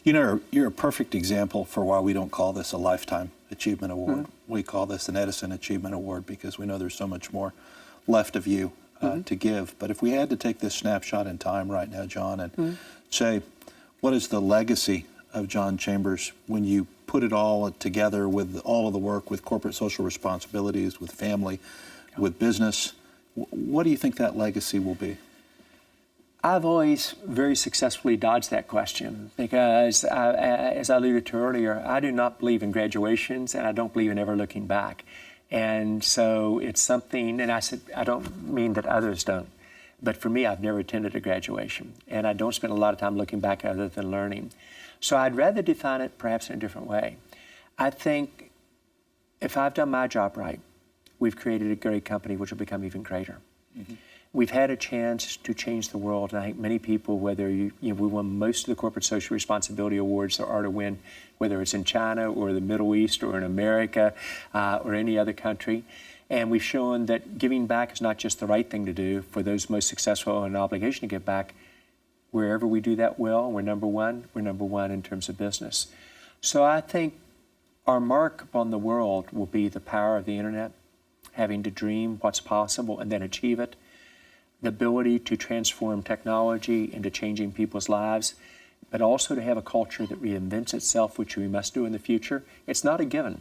You know, you're a perfect example for why we don't call this a Lifetime Achievement Award. We call this an Edison Achievement Award because we know there's so much more left of you to give. But if we had to take this snapshot in time right now, John, and say, what is the legacy of John Chambers when you put it all together with all of the work with corporate social responsibilities, with family, with business, what do you think that legacy will be? I've always very successfully dodged that question because, as I alluded to earlier, I do not believe in graduations and I don't believe in ever looking back. And so it's something, and I said, I don't mean that others don't, but for me, I've never attended a graduation and I don't spend a lot of time looking back other than learning. So I'd rather define it perhaps in a different way. I think if I've done my job right, we've created a great company which will become even greater. We've had a chance to change the world, and I think many people, whether we won most of the corporate social responsibility awards there are to win, whether it's in China or the Middle East or in America or any other country. And we've shown that giving back is not just the right thing to do for those most successful and an obligation to give back. Wherever we do that well, we're number one in terms of business. So I think our mark upon the world will be the power of the internet, having to dream what's possible and then achieve it, the ability to transform technology into changing people's lives, but also to have a culture that reinvents itself, which we must do in the future. It's not a given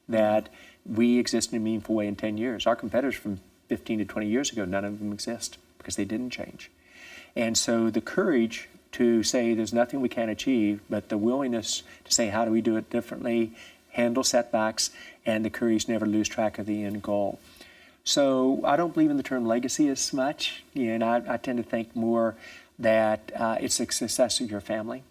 that we exist in a meaningful way in 10 years. Our competitors from 15 to 20 years ago, none of them exist because they didn't change. And so the courage to say there's nothing we can't achieve, but the willingness to say how do we do it differently, handle setbacks, and the courage to never lose track of the end goal. So I don't believe in the term legacy as much, and I tend to think more that it's the success of your family,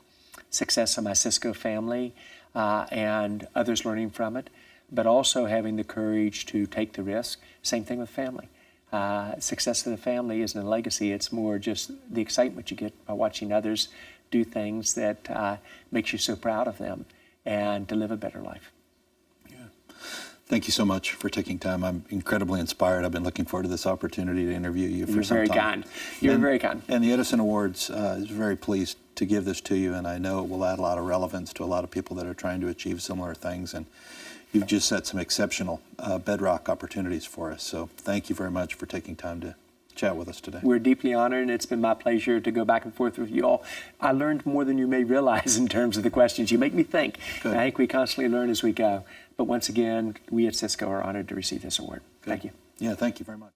success of my CISCO family, and others learning from it, but also having the courage to take the risk. Same thing with family. Success of the family isn't a legacy, it's more just the excitement you get by watching others do things that makes you so proud of them and to live a better life. Thank you so much for taking time. I'm incredibly inspired. I've been looking forward to this opportunity to interview you for some time. You're very kind. You're very kind. And the Edison Awards is very pleased to give this to you, and I know it will add a lot of relevance to a lot of people that are trying to achieve similar things. And you've just set some exceptional bedrock opportunities for us. So thank you very much for taking time to chat with us today. We're deeply honored, and it's been my pleasure to go back and forth with you all. I learned more than you may realize in terms of the questions. You make me think. I think we constantly learn as we go. But once again, we at CISCO are honored to receive this award. Thank you. Yeah, thank you very much.